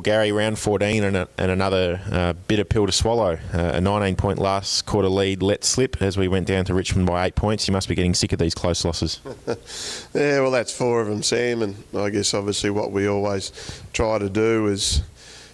Gary, round 14 and another bitter pill to swallow. A 19-point last quarter lead let slip as we went down to Richmond by 8 points. You must be getting sick of these close losses. Yeah, well, that's 4 of them, Sam, and I guess obviously what we always try to do is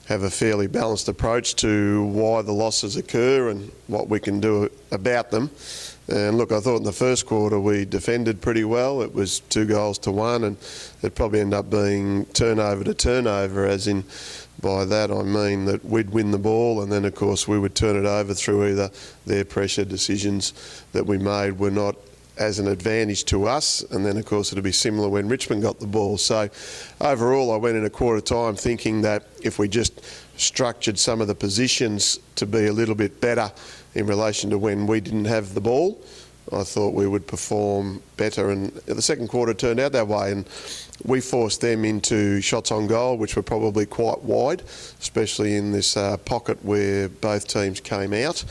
have a fairly balanced approach to why the losses occur and what we can do about them. And look, I thought in the first quarter we defended pretty well. It was 2-1, and it probably ended up being turnover to turnover, as in by that I mean that we'd win the ball and then of course we would turn it over through either their pressure decisions that we made were not as an advantage to us, and then of course it'll be similar when Richmond got the ball. So overall I went in a quarter time thinking that if we just structured some of the positions to be a little bit better in relation to when we didn't have the ball, I thought we would perform better, and the second quarter turned out that way, and we forced them into shots on goal which were probably quite wide, especially in this pocket where both teams came out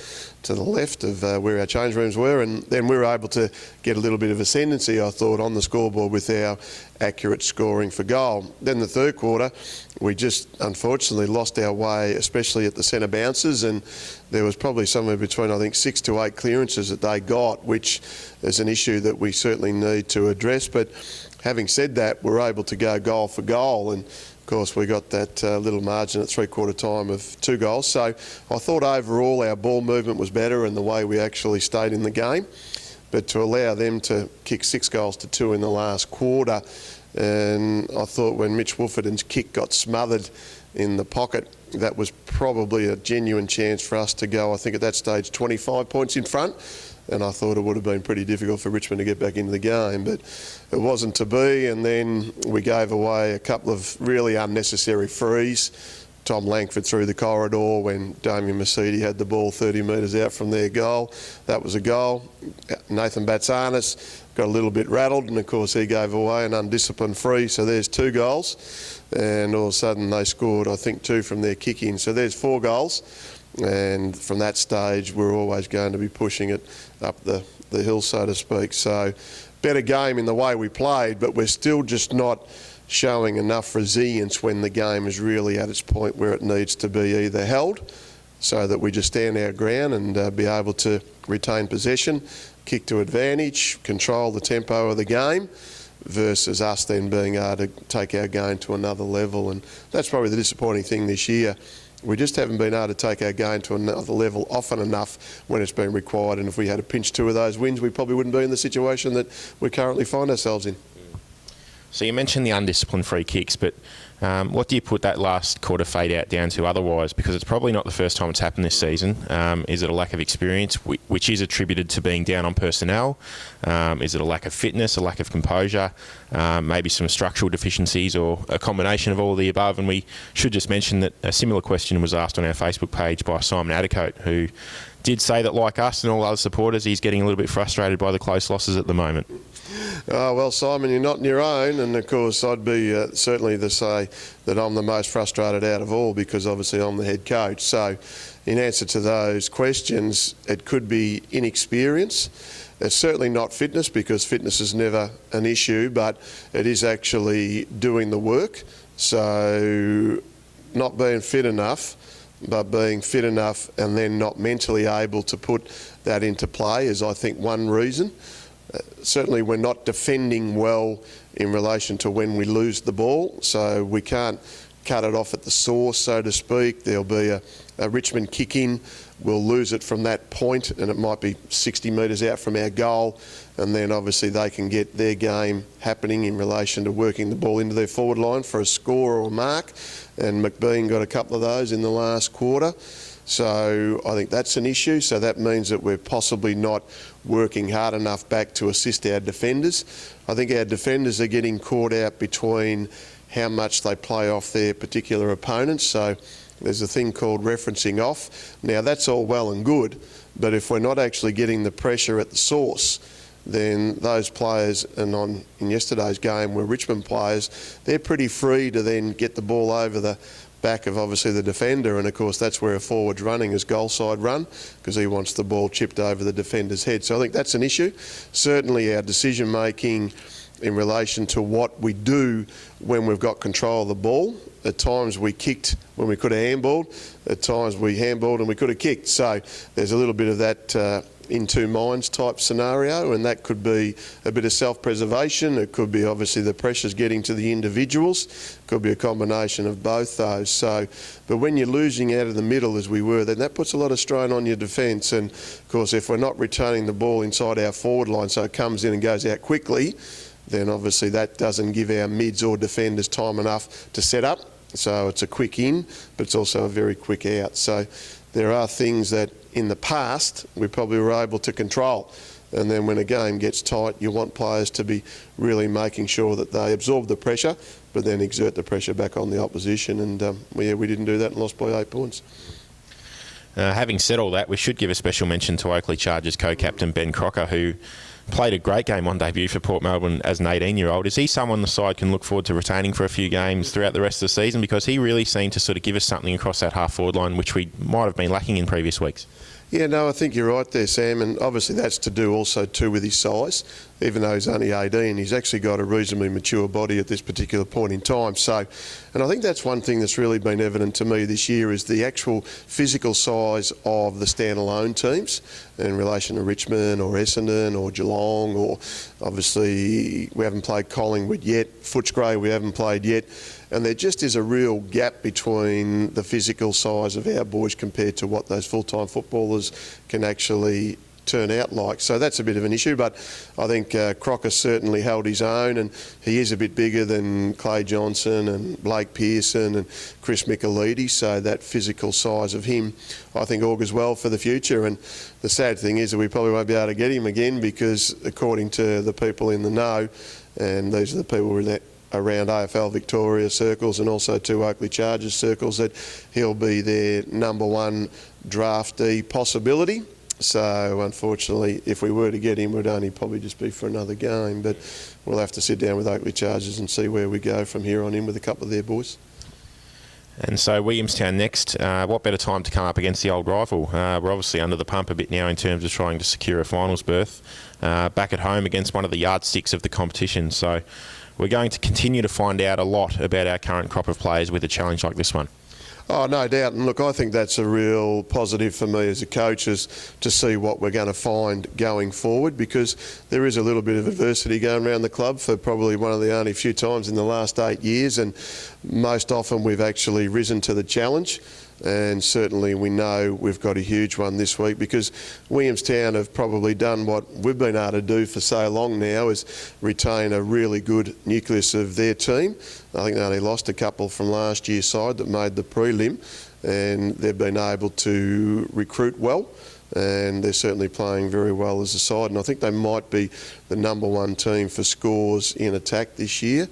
to the left of where our change rooms were, and then we were able to get a little bit of ascendancy, I thought, on the scoreboard with our accurate scoring for goal. Then the third quarter we just unfortunately lost our way, especially at the centre bounces, and there was probably somewhere between I think 6 to 8 clearances that they got, which is an issue that we certainly need to address. But having said that, we're able to go goal for goal, and of course we got that little margin at three-quarter time of 2 goals. So I thought overall our ball movement was better and the way we actually stayed in the game. But to allow them to kick 6 goals to 2 in the last quarter, and I thought when Mitch Wolferden's kick got smothered in the pocket, that was probably a genuine chance for us to go, I think at that stage, 25 points in front. And I thought it would have been pretty difficult for Richmond to get back into the game, but it wasn't to be. And then we gave away a couple of really unnecessary frees. Tom Langford through the corridor when Damien Mercedes had the ball 30 metres out from their goal. That was a goal. Nathan Batsanis got a little bit rattled, and of course he gave away an undisciplined free, so there's 2 goals. And all of a sudden they scored, I think, 2 from their kick-in, so there's 4 goals. And from that stage we're always going to be pushing it up the hill, so to speak. So better game in the way we played, but we're still just not showing enough resilience when the game is really at its point where it needs to be either held so that we just stand our ground and be able to retain possession, kick to advantage, control the tempo of the game, versus us then being able to take our game to another level. And that's probably the disappointing thing this year. We just haven't been able to take our game to another level often enough when it's been required, and if we had to pinch 2 of those wins we probably wouldn't be in the situation that we currently find ourselves in. So you mentioned the undisciplined free kicks, but what do you put that last quarter fade out down to otherwise? Because it's probably not the first time it's happened this season. Is it a lack of experience, which is attributed to being down on personnel? Is it a lack of fitness, a lack of composure, maybe some structural deficiencies, or a combination of all of the above? And we should just mention that a similar question was asked on our Facebook page by Simon Addicote, who did say that, like us and all other supporters, he's getting a little bit frustrated by the close losses at the moment. Well, Simon, you're not on your own, and of course I'd be certainly to say that I'm the most frustrated out of all, because obviously I'm the head coach. So in answer to those questions, it could be inexperience. It's certainly not fitness, because fitness is never an issue, but it is actually doing the work. So not being fit enough, but being fit enough and then not mentally able to put that into play is, I think, one reason. Certainly we're not defending well in relation to when we lose the ball, so we can't cut it off at the source, so to speak. There'll be a Richmond kick-in, we'll lose it from that point, and it might be 60 metres out from our goal, and then obviously they can get their game happening in relation to working the ball into their forward line for a score or a mark, and McBean got a couple of those in the last quarter. So I think that's an issue. So that means that we're possibly not working hard enough back to assist our defenders. I think our defenders are getting caught out between how much they play off their particular opponents. So there's a thing called referencing off. Now that's all well and good, but if we're not actually getting the pressure at the source, then those players, and in yesterday's game were Richmond players, they're pretty free to then get the ball over the back of obviously the defender, and of course that's where a forward's running, is goal side run, because he wants the ball chipped over the defender's head. So I think that's an issue. Certainly our decision making in relation to what we do when we've got control of the ball. At times we kicked when we could have handballed. At times we handballed and we could have kicked. So there's a little bit of that in two minds type scenario, and that could be a bit of self-preservation. It could be obviously the pressures getting to the individuals. It could be a combination of both those. So, but when you're losing out of the middle as we were, then that puts a lot of strain on your defence. And of course, if we're not retaining the ball inside our forward line, so it comes in and goes out quickly, then obviously that doesn't give our mids or defenders time enough to set up. So it's a quick in, but it's also a very quick out. So there are things that in the past we probably were able to control. And then when a game gets tight, you want players to be really making sure that they absorb the pressure, but then exert the pressure back on the opposition. And we didn't do that and lost by 8 points. Having said all that, we should give a special mention to Oakley Chargers co-captain Ben Crocker, who played a great game on debut for Port Melbourne as an 18-year-old. Is he someone the side can look forward to retaining for a few games throughout the rest of the season? Because he really seemed to sort of give us something across that half-forward line, which we might have been lacking in previous weeks. Yeah, no, I think you're right there, Sam, and obviously that's to do also too with his size. Even though he's only 18, he's actually got a reasonably mature body at this particular point in time. So, and I think that's one thing that's really been evident to me this year is the actual physical size of the standalone teams in relation to Richmond or Essendon or Geelong, or obviously we haven't played Collingwood yet, Footscray we haven't played yet. And there just is a real gap between the physical size of our boys compared to what those full-time footballers can actually turn out like. So that's a bit of an issue, but I think Crocker certainly held his own, and he is a bit bigger than Clay Johnson and Blake Pearson and Chris Michaelides, so that physical size of him I think augurs well for the future. And the sad thing is that we probably won't be able to get him again because according to the people in the know, and these are the people around AFL Victoria circles and also two Oakley Chargers circles, that he'll be their #1 draftee possibility. So unfortunately, if we were to get him, it would only probably just be for another game. But we'll have to sit down with Oakley Chargers and see where we go from here on in with a couple of their boys. And so Williamstown next. What better time to come up against the old rival? We're obviously under the pump a bit now in terms of trying to secure a finals berth. Back at home against one of the yardsticks of the competition. So we're going to continue to find out a lot about our current crop of players with a challenge like this one. Oh, no doubt. And look, I think that's a real positive for me as a coach, is to see what we're going to find going forward, because there is a little bit of adversity going around the club for probably one of the only few times in the last 8 years, and most often we've actually risen to the challenge. And certainly we know we've got a huge one this week, because Williamstown have probably done what we've been able to do for so long now, is retain a really good nucleus of their team. I think they only lost a couple from last year's side that made the prelim, and they've been able to recruit well, and they're certainly playing very well as a side. And I think they might be the #1 team for scores in attack this year,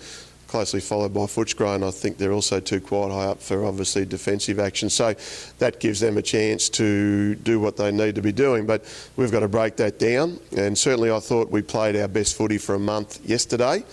closely followed by Footscray, and I think they're also too quite high up for obviously defensive action. So that gives them a chance to do what they need to be doing, but we've got to break that down. And certainly I thought we played our best footy for a month yesterday,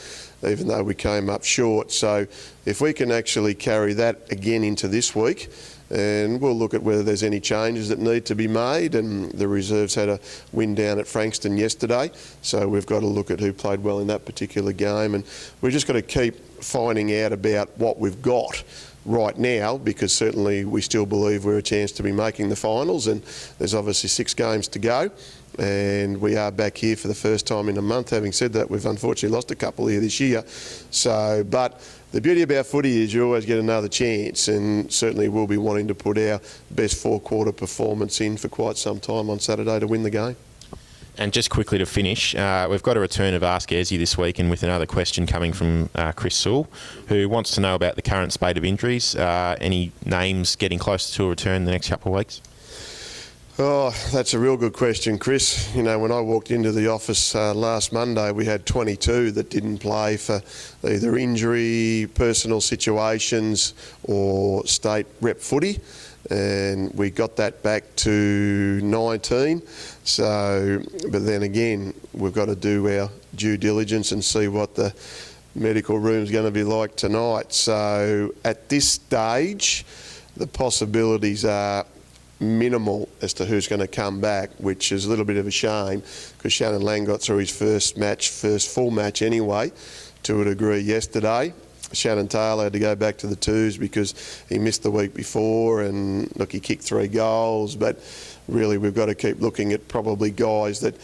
even though we came up short. So if we can actually carry that again into this week, and we'll look at whether there's any changes that need to be made. And the reserves had a win down at Frankston yesterday, so we've got to look at who played well in that particular game. And we've just got to keep finding out about what we've got right now, because certainly we still believe we're a chance to be making the finals, and there's obviously 6 games to go. And we are back here for the first time in a month. Having said that, we've unfortunately lost a couple here this year. So, but the beauty about footy is you always get another chance, and certainly we'll be wanting to put our best 4-quarter performance in for quite some time on Saturday to win the game. And just quickly to finish, we've got a return of Ask Ayres this week, and with another question coming from Chris Sewell, who wants to know about the current spate of injuries. Any names getting closer to a return in the next couple of weeks? Oh, that's a real good question, Chris. You know, when I walked into the office last Monday, we had 22 that didn't play for either injury, personal situations or state rep footy, and we got that back to 19. So, but then again, we've got to do our due diligence and see what the medical room's going to be like tonight. So at this stage, the possibilities are minimal as to who's going to come back, which is a little bit of a shame because Shannon Lang got through his first full match anyway, to a degree yesterday. Shannon Taylor had to go back to the twos because he missed the week before, and look, he kicked 3 goals, but really we've got to keep looking at probably guys that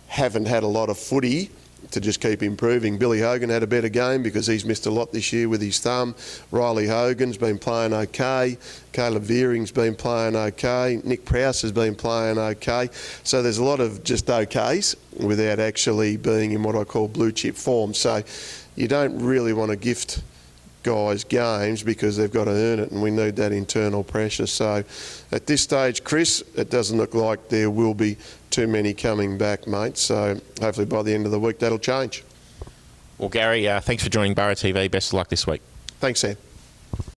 haven't had a lot of footy to just keep improving. Billy Hogan had a better game because he's missed a lot this year with his thumb. Riley Hogan's been playing okay. Caleb Veering's been playing okay. Nick Prowse has been playing okay. So there's a lot of just okays without actually being in what I call blue chip form. So you don't really want to gift guys games because they've got to earn it, and we need that internal pressure. So at this stage, Chris, it doesn't look like there will be too many coming back, mate. So hopefully by the end of the week that'll change. Well, Gary, thanks for joining Borough TV. Best of luck this week. Thanks, Sam.